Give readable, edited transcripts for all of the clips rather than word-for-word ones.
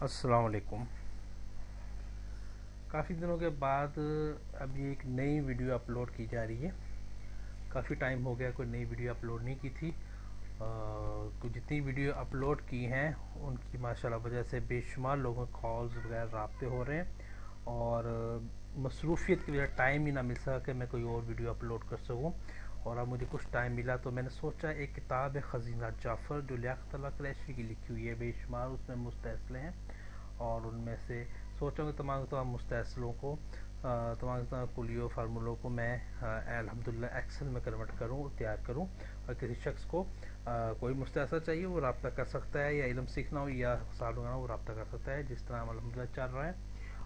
अस्सलाम वालेकुम। काफ़ी दिनों के बाद अब ये एक नई वीडियो अपलोड की जा रही है। काफ़ी टाइम हो गया कोई नई वीडियो अपलोड नहीं की थी। तो जितनी वीडियो अपलोड की हैं उनकी माशाल्लाह वजह से बेशुमार लोगों के कॉल्स वगैरह राब्ते हो रहे हैं और मसरूफियत की वजह टाइम ही ना मिल सका कि मैं कोई और वीडियो अपलोड कर सकूं। और अब मुझे कुछ टाइम मिला तो मैंने सोचा एक किताब है ख़ज़ीना जाफ़र जो लियाक़त अल्लाह कुरैशी की लिखी हुई है। बेशुमार उसमें मुस्तहसले हैं और उनमें से सोचा कि तमाम मुस्तहसलों को तमाम कुलियों फार्मूलों को मैं अल्हम्दुलिल्लाह एक्सेल में कन्वर्ट करूँ और तैयार करूँ। और किसी शख्स को कोई मुस्तहसल चाहिए वो रब्ता कर सकता है, या इल्म सीखना हो या साल लगाना वो रब्ता कर सकता है, जिस तरह अल्हम्दुलिल्लाह चल रहा है।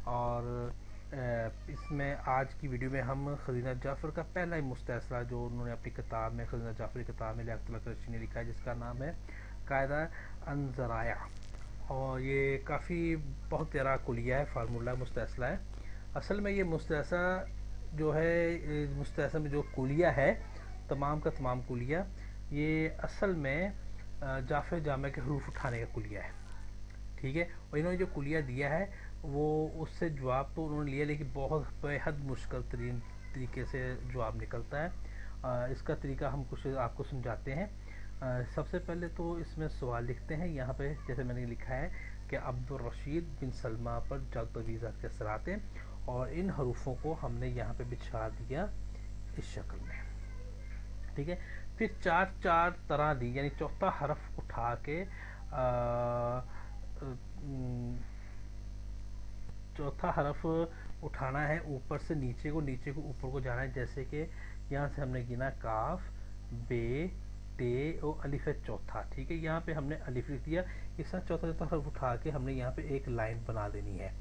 और इसमें आज की वीडियो में हम ख़ज़ीना जाफ़र का पहला ही मुस्तहसला जो उन्होंने अपनी किताब में ख़ज़ीना जाफ़र की किताब में लियाक़त अल्लाह कुरैशी ने लिखा है, जिसका नाम है कायदा अन ज़राया। और ये काफ़ी बहुत प्यारा कुलिया है, फार्मूला मुस्तहसला है। असल में ये मुस्तहसा जो है, मुस्तहसा में जो कुलिया है तमाम का तमाम कुलिया, ये असल में जाफ़र जामा के हरूफ उठाने का कुलिया है। ठीक है, और इन्होंने जो कुलिया दिया है वो उससे जवाब तो उन्होंने लिया, लेकिन बहुत बेहद मुश्किल तरीन तरीके से जवाब निकलता है। इसका तरीका हम कुछ आपको समझाते हैं। सबसे पहले तो इसमें सवाल लिखते हैं यहाँ पे, जैसे मैंने लिखा है कि अब्दुल रशीद बिन सलमा पर जल्द वीज़ा के असरात हैं, और इन हरूफों को हमने यहाँ पे बिछा दिया इस शक्ल में। ठीक है, फिर चार चार तरह दी, यानी चौथा हरफ उठा के चौथा हरफ उठाना है ऊपर से नीचे को, नीचे को ऊपर को जाना है। जैसे कि यहाँ से हमने गिना काफ बे ते और अलिफ है चौथा। ठीक है, यहाँ पे हमने अलिफ लिख दिया। इस तरह चौथा चौथा हरफ उठा के हमने यहाँ पे एक लाइन बना देनी है।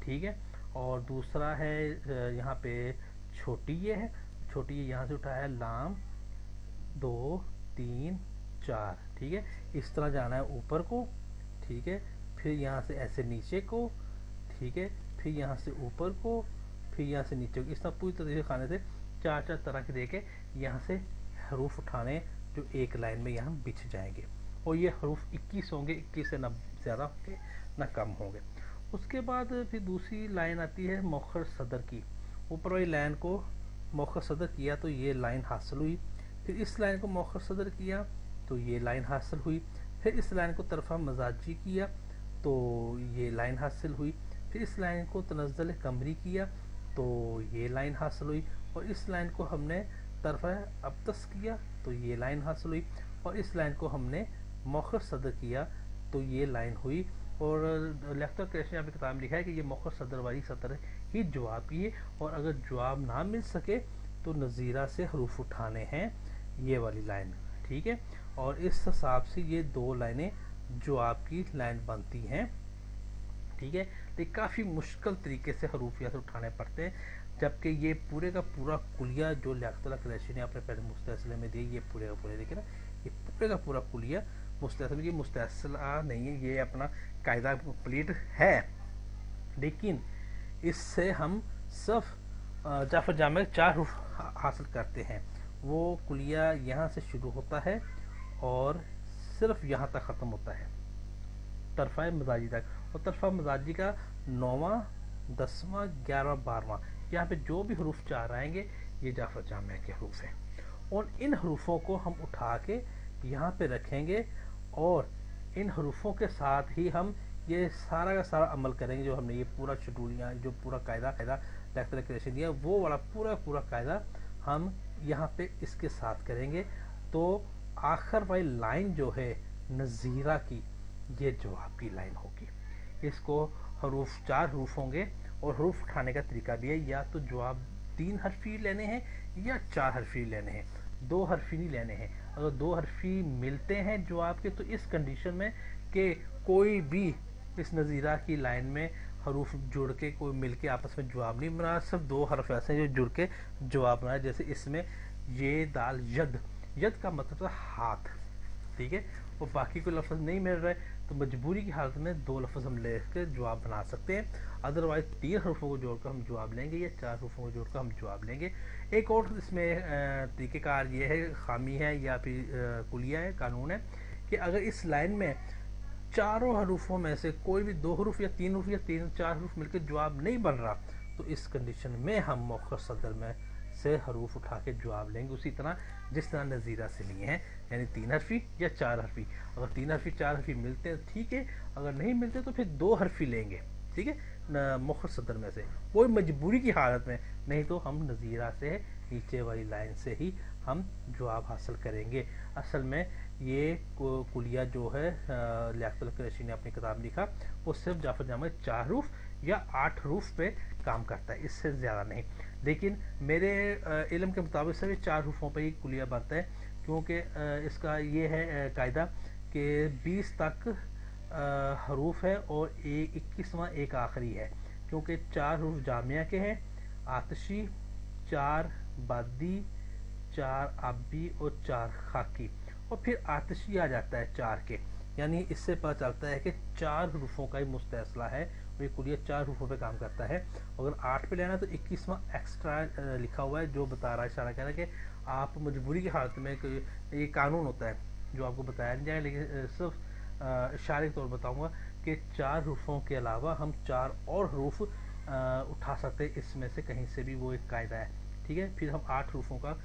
ठीक है, और दूसरा है यहाँ पे छोटी ये है, छोटी ये यहाँ से उठाया है लाम 2 3 4। ठीक है, इस तरह जाना है ऊपर को। ठीक है, फिर यहाँ से ऐसे नीचे को। ठीक है, फिर यहाँ से ऊपर को, फिर यहाँ से नीचे को। इस तरह पूरी तरह से खाने से चार चार तरह के देके यहाँ से हरूफ उठाने जो एक लाइन में यहाँ बिछ जाएंगे। और ये हरूफ 21 होंगे, 21 से ना ज़्यादा होंगे ना कम होंगे। उसके बाद फिर दूसरी लाइन आती है मौखर सदर की। ऊपर वाली लाइन को मौखर सदर किया तो ये लाइन हासिल हुई, फिर इस लाइन को मौखर सदर किया तो ये लाइन हासिल हुई, फिर इस लाइन को तरफा मजाजी किया तो ये लाइन हासिल हुई, फिर इस लाइन को तनज़्ज़ुल कमरी किया तो ये लाइन हासिल हुई, और इस लाइन को हमने तरफा अबतस किया तो ये लाइन हासिल हुई, और इस लाइन को हमने मौखर सदर किया तो ये लाइन हुई। और लियाक़त कुरैशी यहाँ पे किताब में लिखा है कि ये मौखर सदर वाली सतर ही जवाब की है, और अगर जवाब ना मिल सके तो नज़ीरा से हरूफ उठाने हैं, ये वाली लाइन। ठीक है, और इस हिसाब से ये दो लाइनें जवाब की लाइन बनती हैं। ठीक है, तो काफ़ी मुश्किल तरीके से हरूफ यहाँ से उठाने पड़ते हैं, जबकि ये पूरे का पूरा कुलिया जो लियाक़त अल्लाह कुरैशी ने अपने पहले मुस्तहसले में दिया, ये पूरे का पूरे देखिए ना, ये पूरे का पूरा कुलिया मुस्तहसल, ये मुस्तहसला नहीं है, ये अपना कायदा कंप्लीट है। लेकिन इससे हम सिर्फ जाफर जामा के 4 हरूफ हासिल करते हैं। वो कुलिया यहाँ से शुरू होता है और सिर्फ यहाँ तक ख़त्म होता है, तरफ़ा मजाजी तक। और तरफ़ा मजाजी का 9वां 10वां 11वां 12वां, यहाँ पे जो भी हरूफ 4 आएंगे ये जाफर जामा के हरूफ हैं। और इन हरूफों को हम उठा के यहाँ पे रखेंगे, और इन हरूफों के साथ ही हम ये सारा का सारा अमल करेंगे जो हमने ये पूरा शेड्यूल यहाँ जो पूरा कायदा लियाक़त अल्लाह कुरैशी दिया, वो वाला पूरा कायदा हम यहाँ पे इसके साथ करेंगे। तो आखिर वाली लाइन जो है नज़ीरा की, ये जवाब की लाइन होगी। इसको हरूफ 4 हरूफ होंगे, और हरूफ उठाने का तरीका भी है, या तो जवाब 3 हरफी लेने हैं या 4 हरफी लेने हैं, 2 हरफी नहीं लेने हैं। अगर 2 हरफी मिलते हैं जवाब के तो इस कंडीशन में कि कोई भी इस नज़ीरा की लाइन में हरूफ जुड़ के कोई मिल के आपस में जवाब नहीं बना, सिर्फ 2 हरफ ऐसे हैं जो जुड़ के जवाब बनाए। जैसे इसमें ये दाल यद, यद का मतलब है हाथ। ठीक है, और बाकी कोई लफ्ज़ नहीं मिल रहा है तो मजबूरी की हालत में 2 लफ्ज़ हम ले के जवाब बना सकते हैं। अदरवाइज 3 हरफों को जोड़कर हम जवाब लेंगे या 4 हरफों को जोड़कर हम जवाब लेंगे। एक और इसमें तरीक़ेकार ये है, खामी है या फिर कुलिया है, कानून है कि अगर इस लाइन में चारों हरूफों में से कोई भी 2 हरूफ या 3 हरूफ या 3-4 हरूफ मिलकर जवाब नहीं बन रहा, तो इस कंडीशन में हम मौखर सदर में से हरूफ उठा के जवाब लेंगे, उसी तरह जिस तरह नज़ीरा से लिए हैं, यानी 3 हरफी या 4 हरफी। अगर 3 हरफी 4 हरफी मिलते हैं ठीक है, अगर नहीं मिलते तो फिर 2 हरफी लेंगे, ठीक है, मौखर सदर में से, कोई मजबूरी की हालत में, नहीं तो हम नज़ीरा से नीचे वाली लाइन से ही हम जवाब हासिल करेंगे। असल में ये कुलिया जो है लियाकतुल कुरैशी ने अपनी किताब लिखा, वो सिर्फ जाफर जामद 4 हरूफ या 8 हरूफ पे काम करता है, इससे ज़्यादा नहीं। लेकिन मेरे इल्म के मुताबिक सभी 4 हरूफों पे ही कुलिया बनता है, क्योंकि इसका ये है कायदा कि 20 तक हरूफ है और 21वां एक आखिरी है, क्योंकि 4 हरूफ जामिया के हैं, आतशी, 4 बादी, 4 आबी और 4 खाकी, और फिर आतशी आ जाता है 4 के, यानी इससे पता चलता है कि 4 हरूफों का ही मुस्तैसला है, ये कुलिया 4 हरूफों पे काम करता है। अगर 8 पे लेना तो 21वां एक्स्ट्रा लिखा हुआ है, जो बता रहा है, इशारा कह रहा है कि आप मजबूरी की हालत में, ये कानून होता है जो आपको बताया नहीं जाएगा, लेकिन सिर्फ इशारे के तौर पर बताऊँगा कि 4 हरूफों के अलावा हम 4 और हरूफ उठा सकते हैं, इसमें से कहीं से भी, वो एक कायदा है, ठीक है। फिर हम 8 हरूफों का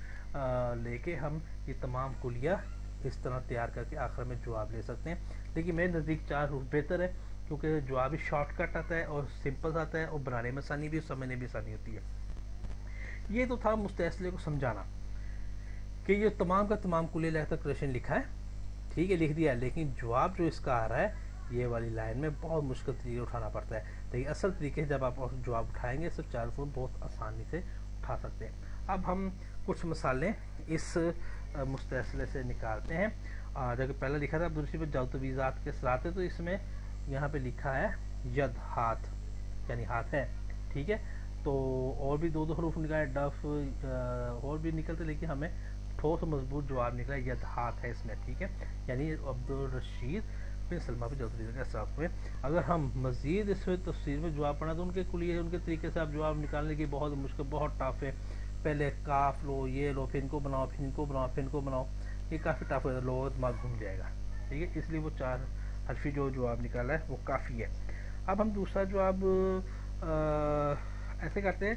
लेके हम ये तमाम कुलिया इस तरह तैयार करके आखिर में जवाब ले सकते हैं। लेकिन मेरे नज़दीक 4 हरूफ बेहतर है, क्योंकि जवाब भी शॉर्टकट आता है और सिंपल आता है, और बनाने में आसानी भी, समझने भी आसानी होती है। ये तो था मुस्तैसले को समझाना कि ये तमाम का तमाम कुलिया लियाकतुल कुरैशी ने लिखा है, ठीक है, लिख दिया है, लेकिन जवाब जो इसका आ रहा है ये वाली लाइन में बहुत मुश्किल तरीके उठाना पड़ता है। लेकिन असल तरीके जब आप जवाब उठाएंगे सिर्फ 4 हरूफ बहुत आसानी से उठा सकते हैं। अब हम कुछ मसाले इस मुस्तैसले से निकालते हैं। जबकि पहले लिखा था अब्दुल जातवीज़ात के सलाते, तो इसमें यहाँ पे लिखा है यद, हाथ, यानी हाथ है, ठीक है। तो और भी 2 हरूफ निकाले, डफ और भी निकलते, लेकिन हमें ठोस मजबूत जवाब निकला यद, हाथ है इसमें, ठीक है, यानी अब्दुल रशीद बिन सलमा पे जातवीज़ा के साथ में। अगर हम मज़ीद इसमें तफसीर में जवाब पढ़ा तो उनके कुलिये, उनके तरीके से आप जवाब निकालने की बहुत मुश्किल, बहुत टफ है। पहले काफ लो, ये लो, फिर इनको बनाओ, फिर इनको बनाओ, फिर इनको बनाओ, ये काफ़ी टफ है, लोगों का दिमाग घूम जाएगा, ठीक है। इसलिए वो 4 हरफी जो जवाब निकाला है वो काफ़ी है। अब हम दूसरा जवाब ऐसे करते हैं,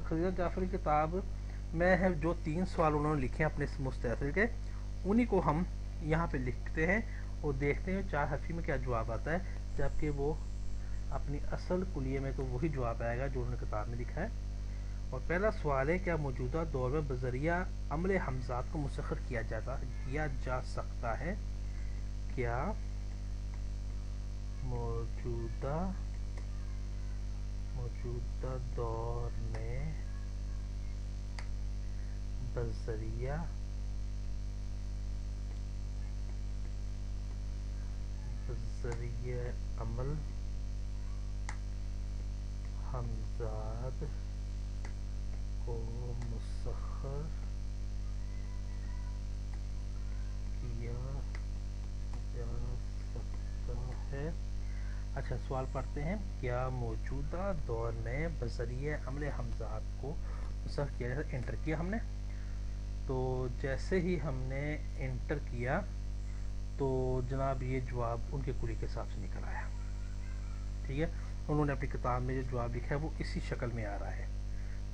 खलील जाफरी की किताब में है जो 3 सवाल उन्होंने लिखे हैं अपने इस मुस्तैसिल के, उन्हीं को हम यहाँ पे लिखते हैं और देखते हैं 4 हरफी में क्या जवाब आता है, जबकि वो अपनी असल कुलिये में तो वही जवाब आएगा जो उन्होंने किताब में लिखा है। और पहला सवाल है, क्या मौजूदा दौर में बजरिया अमले हमजात को मुसख्खर किया जा सकता है? क्या मौजूदा दौर में बजरिया अमल हमजाद को मुसख्खर किया जा सकता है? अच्छा, सवाल पढ़ते हैं, क्या मौजूदा दौर में बज़रिए अमले हमजात को मुसख्खर किया जाता है? इंटर किया हमने, तो जैसे ही हमने इंटर किया तो जनाब ये जवाब उनके कुली के हिसाब से निकल आया, ठीक है। उन्होंने अपनी किताब में जो जवाब लिखा है वो इसी शक्ल में आ रहा है,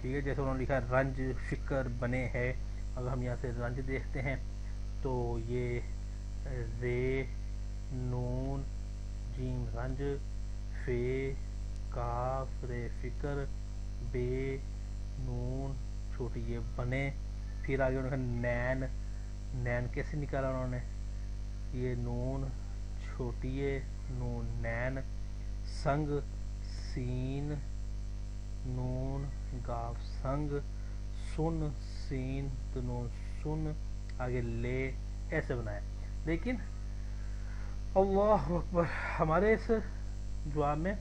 ठीक है। जैसे उन्होंने लिखा रंज फिक्र बने है, अगर हम यहाँ से रंज देखते हैं तो ये रे नून जीम रंज, फे काफ रे फिक्र, बे नून छोटी ये बने, फिर आगे उन्होंने नैन, नैन कैसे निकाला उन्होंने, ये नून छोटी ये नून नैन, संग सीन नून गाफ संग, सुन सीन तो नून सुन, आगे ले, ऐसे बनाया। लेकिन अल्लाह अकबर, हमारे इस जवाब में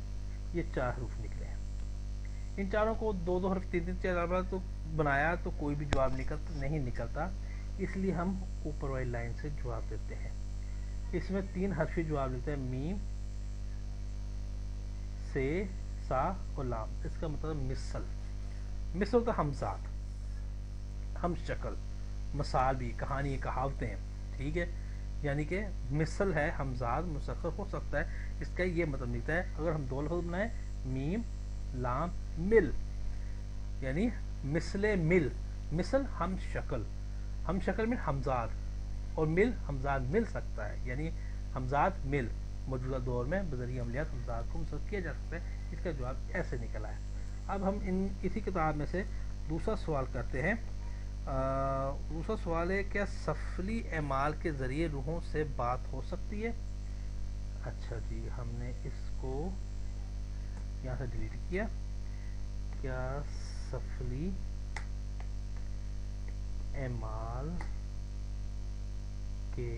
ये 4 हरूफ निकले हैं। इन चारों को 2-2 हरफ 3-3 4 तो बनाया तो कोई भी जवाब नहीं निकलता, इसलिए हम ऊपर वाली लाइन से जवाब देते हैं। इसमें 3 हरफी जवाब लिखते हैं, मीम से सा और लाम, इसका मतलब मिसल तो हमजात, हम शक्ल, मसाल भी, कहानी, कहावतें, ठीक है। یعنی کہ مثل ہے ہمزاد مسخر ہو سکتا ہے، اس کا یہ مطلب نکلتا ہے. اگر ہم دو لفظ بنائیں میم لام مل، یعنی مثل مل، مثل ہم شکل میں ہمزاد، اور مل ہمزاد مل سکتا ہے، یعنی ہمزاد مل موجودہ دور میں بذریعہ عملیات ہمزاد کو مسخر کیا جا سکتا ہے. اس کا جواب ایسے نکلا ہے. اب ہم اسی کتاب میں سے دوسرا سوال کرتے ہیں. دوسرا سوال ہے کیا سفلی اعمال کے ذریعے روحوں سے بات ہو سکتی ہے؟ اچھا جی، ہم نے اس کو یہاں سے ڈیلیٹ کیا. کیا سفلی اعمال کے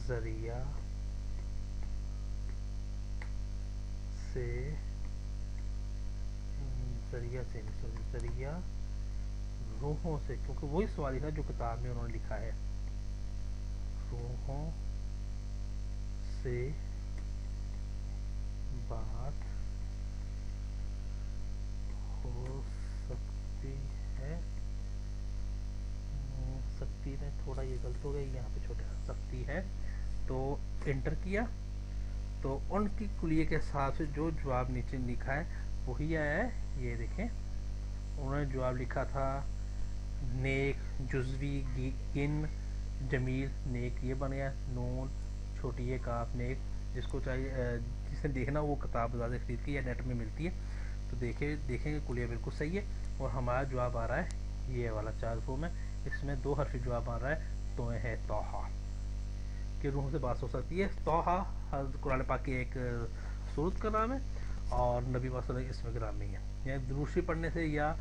ذریعہ روحوں سے، کیونکہ وہی سوال تھا جو کتاب میں انہوں نے لکھا ہے، روحوں سے بات ہو سکتی ہے. سکتی میں تھوڑا یہ غلط ہو گئی، یہاں پہ چھوٹا سکتی ہے تو انٹر کیا، تو ان کی کلیے کے حساب سے جو جواب نیچے لکھا ہے وہی آیا ہے. یہ دیکھیں انہوں نے جواب لکھا تھا نیک جزوی گن جمیل نیک، یہ بن گیا نون چھوٹی یہ کاف نیک. جس کو چاہیے جس نے دیکھنا وہ کتاب زیادہ خرید کی یا نیٹ میں ملتی ہے تو دیکھیں گے کلیہ بالکل صحیح ہے. اور ہمارا جواب آ رہا ہے یہ والا 4 حرفوں میں. اس میں 2 حرفی جواب آ رہا ہے تو ہے توحا، کہ روحوں سے بات ہو سکتی ہے. توحا قرآن پاک کی ایک سورت کا نام ہے اور نبی صلی اللہ علیہ وسلم اس میں گرامی ہے. یعنی دروشی پڑھنے سے یا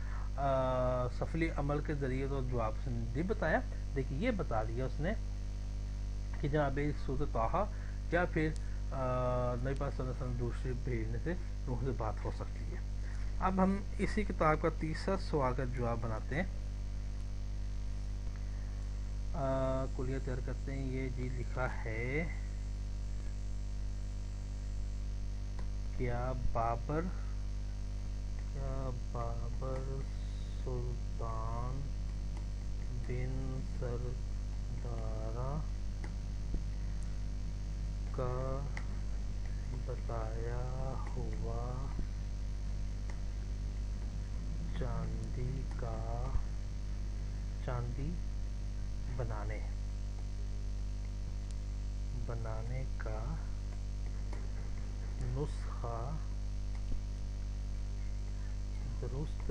سفلی عمل کے ذریعے تو جواب اس نے نہیں بتایا، لیکن یہ بتا دیا اس نے کہ جناب سورت توحا یا پھر نبی پاک صلی اللہ علیہ وسلم دروشی بھیجنے سے روحوں سے بات ہو سکتی ہے. اب ہم اسی کتاب کا تیسرا سوال کا جواب بناتے ہیں. کلیہ تیار کرتے ہیں. یہ جی لکھا ہے کیا بابر سلطان بن سردارہ کا بتایا ہوا چاندی بنانے کا نسخہ درست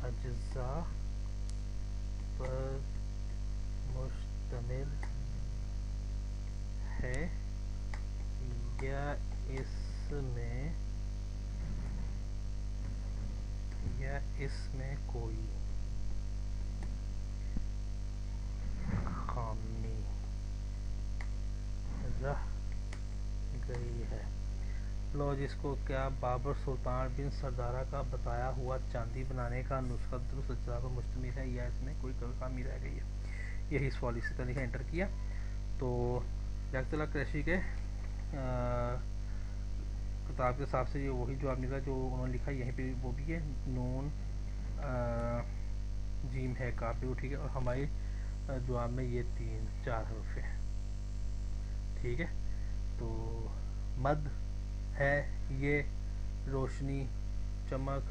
اجزاء پر مشتمل ہے یا اس میں کوئی خامی رہ گئی ہے؟ لو جس کو کیا بابر سلطان بن سردارہ کا بتایا ہوا چاندی بنانے کا نسخہ درست اجزاء پر مشتمل ہے یا اس میں کوئی خامی رہ گئی ہے. یہی سوال اسی طرح انٹر کیا تو یکت اللہ قریشی کے کتاب کے حساب سے یہ وہی جواب نکلا جو انہوں نے لکھا. یہیں پہ وہ بھی ہے نون جیم ہے کاف بھی ٹھیک ہے، اور ہمارے جواب میں یہ 4 حرف ہے. ٹھیک ہے، تو مد ہے یہ روشنی چمک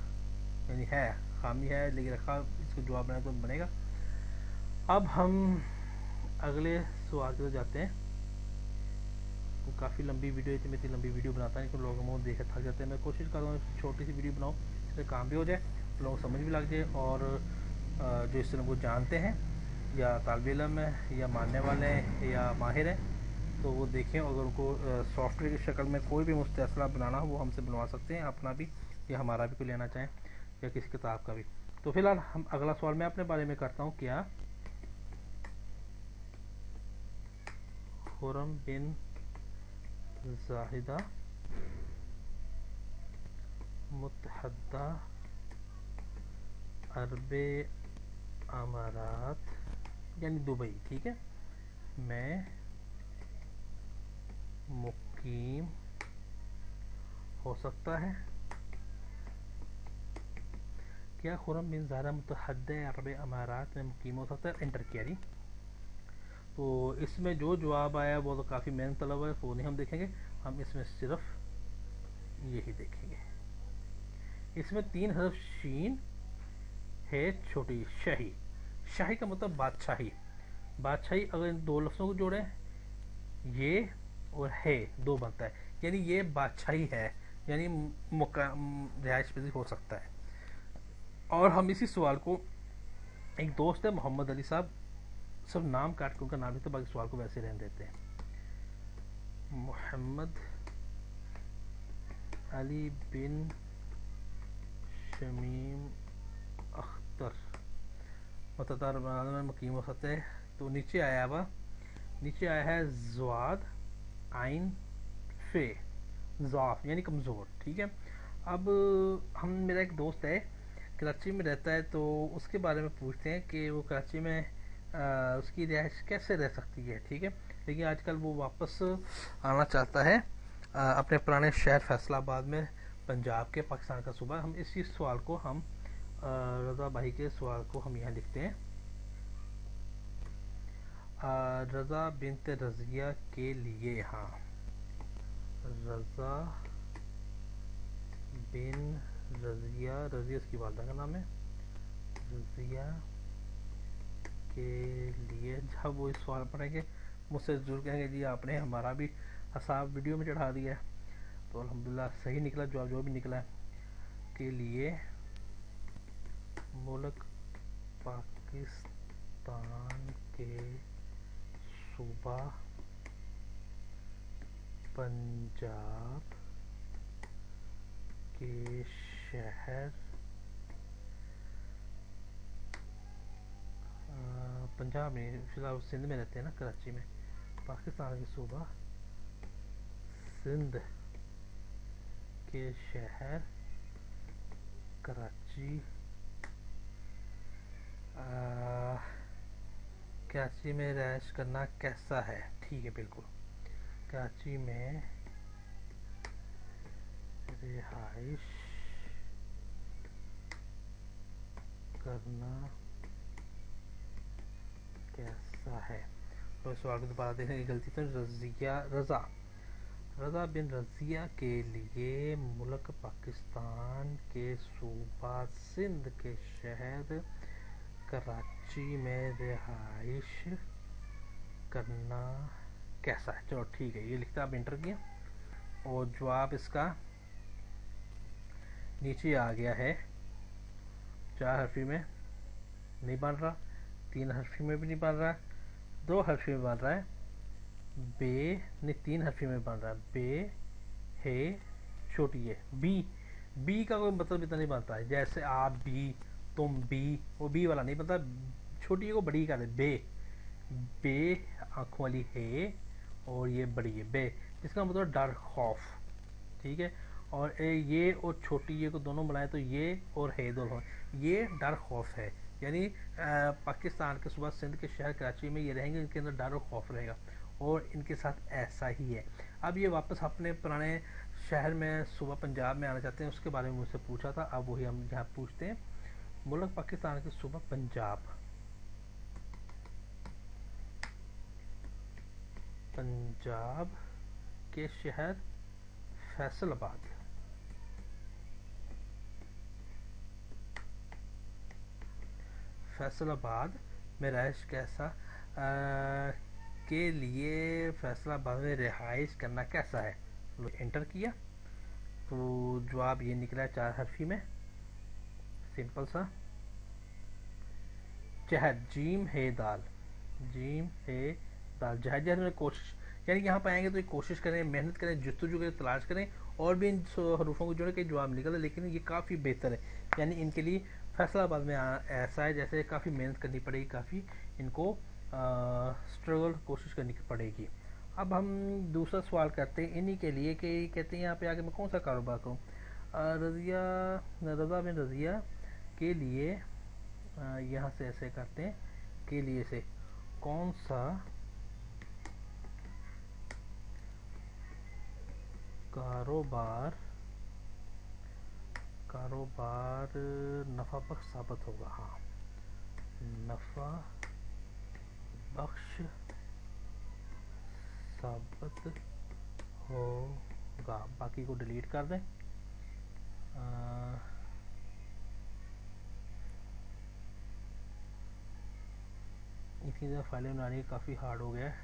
یعنی ہے خامی ہے لیکن رکھا اس کو جواب بنا تو بنے گا. اب ہم اگلے سوال کی طرف جاتے ہیں. کافی لمبی ویڈیو ہے، میں اتنی لمبی ویڈیو بناتا ہے کہ لوگ منہ دیکھ تھک جاتے ہیں. میں کوشش کر رہا ہوں چھوٹی سی ویڈیو بناؤں جس سے کام بھی ہو جائے، لوگ سمجھ بھی لگ جائے، اور جو اس طرح کو جانتے ہیں یا طالب علم ہے یا ماننے والے ہیں یا ماہر ہیں تو وہ دیکھیں. اگر ان کو سافٹ ویئر کی شکل میں کوئی بھی مستحصلہ بنانا ہو وہ ہم سے بنوا سکتے ہیں، اپنا بھی یا ہمارا بھی کوئی لینا چاہیں یا کسی کتاب کا بھی. تو فی الحال ہم اگلا سوال میں اپنے بارے میں کرتا ہوں. کیا خرم بن زاہدہ متحدہ عرب امارات یعنی دبئی ٹھیک ہے میں مقیم ہو سکتا ہے؟ کیا خرم بن زہرہ متحدہ عرب امارات میں مقیم ہو سکتا ہے؟ انٹر کیا جی. تو اس میں جو جواب آیا وہ تو کافی محنت طلب ہے، وہ نہیں ہم دیکھیں گے، ہم اس میں صرف یہی دیکھیں گے. اس میں 3 حرف شین ہے چھوٹی. شاہی، شاہی کا مطلب بادشاہی. بادشاہی اگر ان 2 لفظوں کو جوڑیں، یہ اور ہے 2 بنتا ہے، یعنی یہ بادشاہی ہے، یعنی رہائش پذیر ہو سکتا ہے. اور ہم اسی سوال کو، ایک دوست ہے محمد علی صاحب، سب نام کاٹ کے ان کا نام لیتے، باقی سوال کو ویسے رہنے دیتے ہیں. محمد علی بن شمیم اختر متدار میں مقیم ہو سکتے ہیں. تو نیچے آیا ہوا، نیچے آیا ہے زواد عین فے، ضعف یعنی کمزور. ٹھیک ہے. اب میرا ایک دوست ہے کراچی میں رہتا ہے، تو اس کے بارے میں پوچھتے ہیں کہ وہ کراچی میں اس کی رہائش کیسے رہ سکتی ہے. ٹھیک ہے. لیکن آج کل وہ واپس آنا چاہتا ہے اپنے پرانے شہر فیصل آباد میں، پنجاب کے، پاکستان کا صوبہ. ہم اسی سوال کو ہم رضا بھائی کے سوال کو ہم یہاں لکھتے ہیں. رضا بنت رضیہ کے لیے، ہاں رضا بن رضیہ، رضیہ اس کی والدہ کا نام ہے، رضیہ کے لیے جب وہ اس سوال پڑھیں گے مجھ سے ضرور کہیں گے جی آپ نے ہمارا بھی حساب ویڈیو میں چڑھا دیا ہے. تو الحمدللہ صحیح نکلا جواب، جو بھی نکلا ہے. کے لیے ملک پاکستان کے صوبہ پنجاب کے شہر پنجاب میں، فی الحال سندھ میں رہتے ہیں نا، کراچی میں. پاکستان کے صوبہ سندھ کے شہر کراچی، کراچی میں رہائش کرنا کیسا ہے؟ ٹھیک ہے، بالکل. کراچی میں رہائش کرنا کیسا ہے؟ تو اس سوال کو دوبارہ دیکھیں گے. غلطی تو رضا بن رضیہ کے لیے ملک پاکستان کے صوبہ سندھ کے شہر کراچی میں رہائش کرنا کیسا ہے. چلو ٹھیک ہے، یہ لکھتا آپ انٹر کیا، اور جواب اس کا نیچے آ گیا ہے. 4 حرفی میں نہیں بن رہا، 3 حرفی میں بھی نہیں بن رہا، 2 حرفی میں بن رہا ہے. بے نہیں، 3 حرفی میں بن رہا ہے. بے ہے چھوٹی ہے. بی کا کوئی مطلب اتنا نہیں بنتا ہے، جیسے آپ بھی، تم بھی، وہ بی والا نہیں بنتا. چھوٹی کو بڑی کر دے. بے آنکھوں والی ہے اور یہ بڑی ہے، بے، جس کا مطلب ڈر، خوف. ٹھیک ہے. اور یہ اور چھوٹی یہ کو دونوں بنائے تو یہ اور ہے دونوں، یہ ڈر خوف ہے. یعنی پاکستان کے صوبہ سندھ کے شہر کراچی میں یہ رہیں گے، ان کے اندر ڈر اور خوف رہے گا، اور ان کے ساتھ ایسا ہی ہے. اب یہ واپس اپنے پرانے شہر میں صوبہ پنجاب میں آنا چاہتے ہیں، اس کے بارے میں مجھ سے پوچھا تھا. اب وہی ہم یہاں پوچھتے ہیں. ملک پاکستان کے صوبہ پنجاب کے شہر فیصل آباد میں رہائش کیسا کے لیے فیصل آباد میں رہائش کرنا کیسا ہے. انٹر کیا تو جواب یہ نکلا 4 حرفی میں، سمپل سا. جہد، جیم ہے دال، جیم ہے دال، جہد میں کوشش، یعنی یہاں پہ آئیں گے تو کوشش کریں، محنت کریں، جستجو کریں، تلاش کریں، اور بھی ان حروفوں کو جوڑے کہ جواب نکلے. لیکن یہ کافی بہتر ہے، یعنی ان کے لیے فیصل آباد میں ایسا ہے جیسے کافی محنت کرنی پڑے گی، کافی ان کو اسٹرگل، کوشش کرنی پڑے گی. اب ہم دوسرا سوال کرتے ہیں انہی کے لیے کہ کہتے ہیں یہاں پہ آگے میں کون سا کاروبار کروں. رضا بن رضیہ کے لیے یہاں سے ایسے کرتے ہیں، کے لیے سے کون سا کاروبار कारोबार नफा बख्श साबित होगा, हाँ नफा बख्श साबित होगा। बाकी को डिलीट कर दें। इतनी ज़्यादा फाइलें बनानी काफ़ी हार्ड हो गया है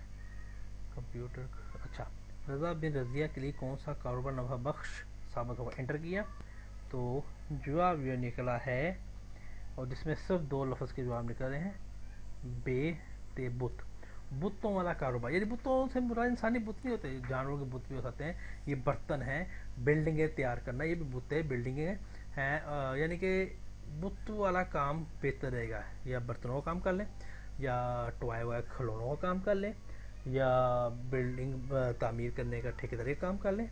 कंप्यूटर। अच्छा, रज़ा बिन रज़िया के लिए कौन सा कारोबार नफा बख्श साबित होगा, एंटर किया तो जवाब ये निकला है, और जिसमें सिर्फ 2 लफ्ज़ के जवाब निकल रहे हैं, बे ते बुत, बुतों वाला कारोबार। यानी बुतों से मुराद इंसानी बुत नहीं होते, जानवरों के बुत भी हो सकते हैं, ये बर्तन हैं, बिल्डिंगें तैयार करना ये भी बुत है, बिल्डिंगें हैं, यानी कि बुत वाला काम बेहतर रहेगा, या बर्तनों का काम कर लें, या टॉय वाय खिलौनों का काम कर लें, या बिल्डिंग तामीर करने का ठेकेदारी का काम कर लें।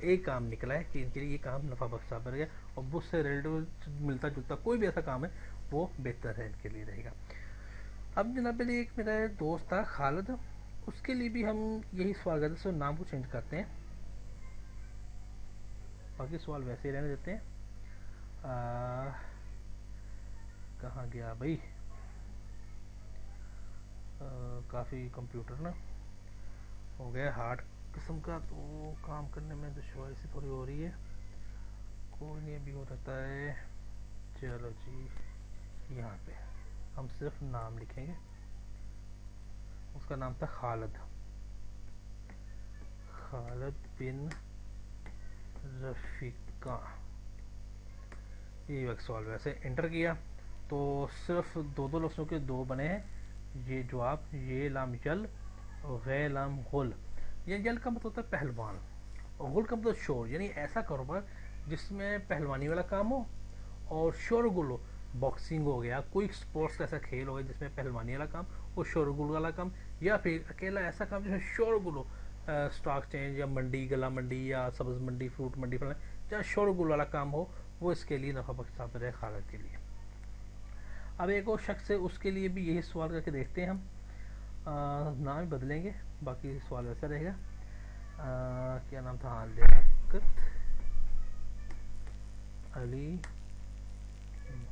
एक काम निकला है कि इनके लिए ये काम नफा बख्श साबित रहेगा, और बुत से रिलेटिव मिलता जुलता कोई भी ऐसा काम है वो बेहतर है इनके लिए रहेगा। अब जनाब एक मेरा दोस्त था खालिद, उसके लिए भी हम यही सवाल करते हैं, सो नाम को चेंज करते हैं, बाकी सवाल वैसे ही रहने देते हैं। कहाँ गया भाई, काफ़ी कंप्यूटर ना हो गया हार्ड किस्म का, तो काम करने में दुश्वारी सी थोड़ी हो रही है, कोई नहीं अभी हो जाता है। चलो जी, यहाँ पे हम सिर्फ नाम लिखेंगे, उसका नाम था खालिद, खालिद बिन रफ़ीका, ये सवाल वैसे एंटर किया तो सिर्फ 2 लफ्ज़ों के 2 बने हैं, ये जवाब, ये लाम यल और गै लाम गुल। ये यल का मतलब होता है पहलवान, और गुल का मतलब शोर, यानी ऐसा कारोबार जिसमें पहलवानी वाला काम हो और शोरगुल हो, बॉक्सिंग हो गया, कोई स्पोर्ट्स का ऐसा खेल हो गया जिसमें पहलवानी वाला काम और शोरगुल वाला काम, या फिर अकेला ऐसा काम जिसमें शोरगुल हो, स्टॉक चेंज या मंडी, गला मंडी या सब्ज़ मंडी, फ्रूट मंडी, फल, जहाँ शोरगुल वाला काम हो, वो इसके लिए नफा बख्श साबित है खालिद के लिए। अब एक और शख्स है, उसके लिए भी यही सवाल करके देखते हैं हम, नाम ही बदलेंगे, बाकी सवाल वैसा रहेगा। क्या नाम था, हाँ लियाकत अली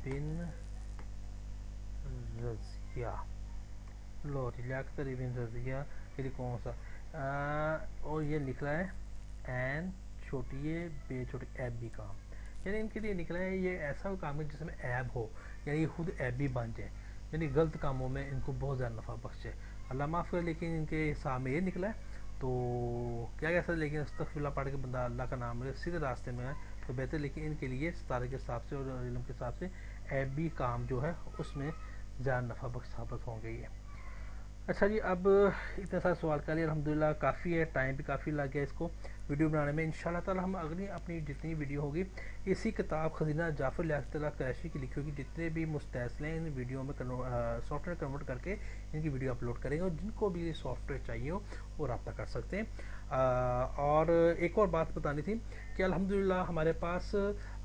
बिन रज़िया, लो लियाकत अली बिन रज़िया के लिए कौन सा, और ये निकला है एन छोटी ए बे छोटी ऐब भी काम, यानी इनके लिए निकला है ये ऐसा काम है जिसमें ऐब हो, यानी ये खुद ऐबी बन जाए, यानी गलत कामों में इनको बहुत ज़्यादा नफ़ा बख्शे, अल्लाह माफ़ करे, लेकिन इनके सामने ये निकला है तो क्या कह सकते, लेकिन अस्तग़फिरुल्लाह पढ़ के बंदा अल्लाह का नाम ले सीधे रास्ते में है तो बेहतर, लेकिन इनके लिए सितारे के हिसाब से और इल्म के हिसाब से ऐबी काम जो है उसमें ज़्यादा नफ़ा बख्श साबित होंगे ये। अच्छा जी, अब इतने सारे सवाल कर लिए अल्हम्दुलिल्लाह, काफ़ी है, टाइम भी काफ़ी लग गया इसको वीडियो बनाने में। इंशाल्लाह ताला हम अगली अपनी जितनी वीडियो होगी इसी किताब खजीना जाफ़र लियाकत अल्लाह क़ुरैशी की लिखी होगी, जितने भी मुस्तैसले इन वीडियो में सॉफ्टवेयर कन्वर्ट करके इनकी वीडियो अपलोड करेंगे, और जिनको भी सॉफ्टवेयर चाहिए हो वो रब्ता कर सकते हैं। और एक और बात बतानी थी कि अल्हम्दुलिल्लाह हमारे पास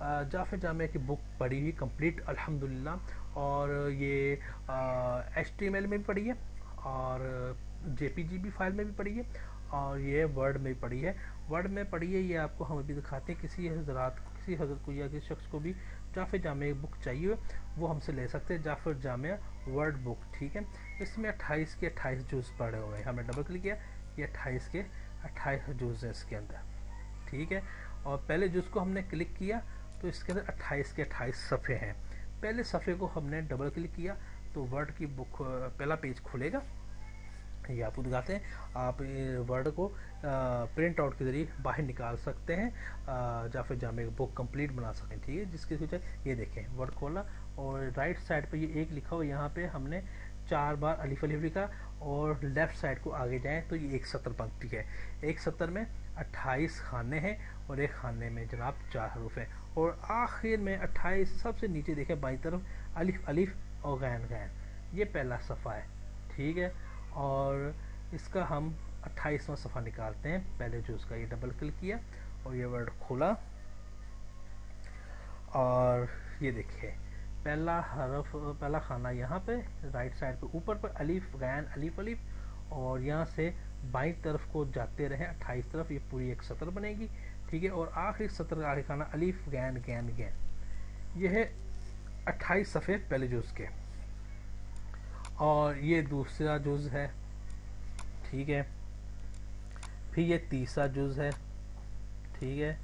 जाफ़र जामिया की बुक पड़ी हुई कंप्लीट अल्हम्दुलिल्लाह, और ये HTML में भी पड़ी है और JPG फाइल में भी पड़ी है, और ये वर्ड में भी पड़ी है। वर्ड में पड़ी है, ये आपको हम अभी दिखाते हैं, किसी हज़रत को या किसी शख्स को भी जाफ़र जामिया बुक चाहिए वो हमसे ले सकते हैं, जाफ़र जामिया वर्ड बुक, ठीक है। इसमें 28 के 28 जूज़ पड़े हुए हैं, हमने डबल क्लिक किया, ये 28 के 28 जूज़ हैं इसके अंदर, ठीक है। और पहले जुज़ को हमने क्लिक किया तो इसके अंदर 28 के 28 सफ़े हैं। पहले सफ़े को हमने डबल क्लिक किया तो वर्ड की बुक पहला पेज खुलेगा, ये आपको दिखाते हैं, आप वर्ड को प्रिंट आउट के ज़रिए बाहर निकाल सकते हैं, जाफ़र जामिया बुक कंप्लीट बना सकते हैं, ठीक है। जिसके वजह ये देखें वर्ड खोला और राइट साइड पे ये एक लिखा हो, यहाँ पे हमने 4 बार अलिफ अलिफ लिखा, और लेफ़्ट साइड को आगे जाएं तो ये एक सतर पंक्ति है, एक सतर में 28 खाने हैं और एक खाने में जनाब 4 हरूफ हैं, और आखिर में 28 सबसे नीचे देखें बाईं तरफ अलिफ अलिफ और गैन गैन, ये पहला सफ़ा है, ठीक है। और इसका हम 28वां सफ़ा निकालते हैं, पहले जो उसका ये डबल क्लिक किया और ये वर्ड खोला, और ये देखिए पहला हरफ, पहला खाना यहाँ पे राइट साइड पे ऊपर पर अलिफ गैन अलिफ अलिफ, और यहाँ से बाईं तरफ को जाते रहे 28 तरफ, ये पूरी एक सतर बनेगी, ठीक है। और आखिरी सतर का आखिरी खाना अलिफ गैन गैन गैन, یہ ہے 28 صفحے پہلے جز کے، اور یہ دوسرا جز ہے، ٹھیک ہے، پھر یہ تیسرا جز ہے، ٹھیک ہے،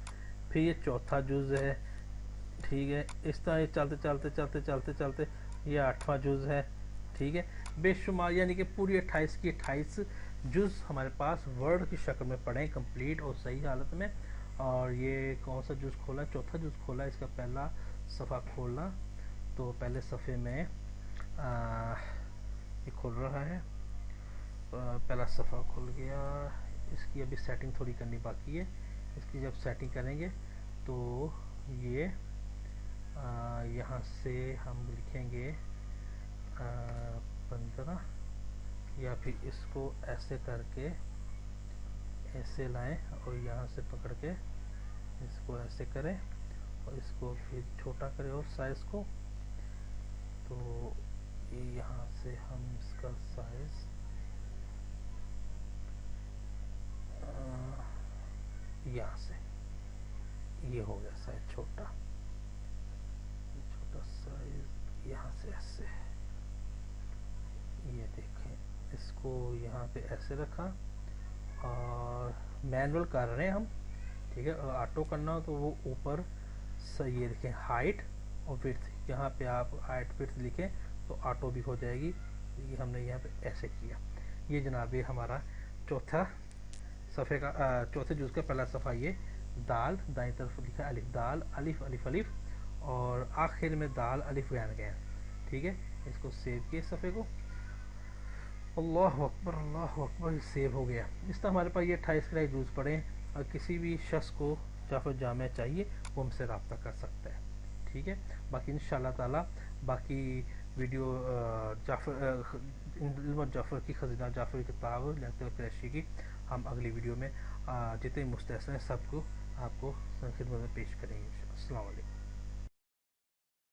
پھر یہ چوتھا جز ہے، ٹھیک ہے، اس طرح یہ چلتے چلتے چلتے چلتے چلتے یہ 8واں جز ہے، ٹھیک ہے، بے شمار، یعنی کہ پوری 28 کی 28 جز ہمارے پاس ورڈ کی شکل میں پڑھیں کمپلیٹ اور صحیح حالت میں۔ اور یہ کون سا جز کھولا؟ چوتھا جز کھولا، اس کا پہلا صفحہ کھولنا، تو پہلے صفحے میں یہ کھول رہا ہے، پہلا صفحہ کھل گیا، اس کی ابھی سیٹنگ تھوڑی کرنی باقی ہے، اس کی جب سیٹنگ کریں گے تو یہ یہاں سے ہم لکھیں گے 15، یا پھر اس کو ایسے کر کے ایسے لائیں اور یہاں سے پکڑ کے اس کو ایسے کریں اور اس کو پھر چھوٹا کریں اور سائز کو، تو یہاں سے ہم اس کا سائز یہاں سے یہ ہو گیا سائز چھوٹا سائز، یہاں سے ایسے، یہ دیکھیں اس کو یہاں پہ ایسے رکھا، اور مینول کر رہے ہیں ہم، ٹھیک ہے، اور آٹو کرنا ہو تو وہ اوپر یہ دیکھیں ہائٹ اور وڈتھ، یہاں پہ آپ ہائٹ وڈتھ لکھیں تو آٹو بھی ہو جائے گی، یہ ہم نے یہاں پہ ایسے کیا۔ یہ جناب یہ ہمارا چوتھا صفحے کا چوتھے جز کا پہلا صفحہ، یہ دال، دائیں طرف لکھا الف دال، الف الف الف، اور آخر میں دال الف غین غین، ٹھیک ہے، اس کو سیو کیے صفحے کو، اللہ اکبر اللہ اکبر، سیو ہو گیا۔ اس طرح ہمارے پاس یہ 28 کا جز پڑھیں، اور کسی بھی شخص کو جعفر جامع چاہیے وہ ہم سے رابطہ کر سکتا ہے، ٹھیک ہے۔ باقی انشاءاللہ تعالی باقی ویڈیو علم جعفر کی خزینہ جعفر کتاب قریشی کی ہم اگلی ویڈیو میں جتنے مستحسن ہیں سب کو آپ کو خدمت میں پیش کریں گے۔ السلام علیکم۔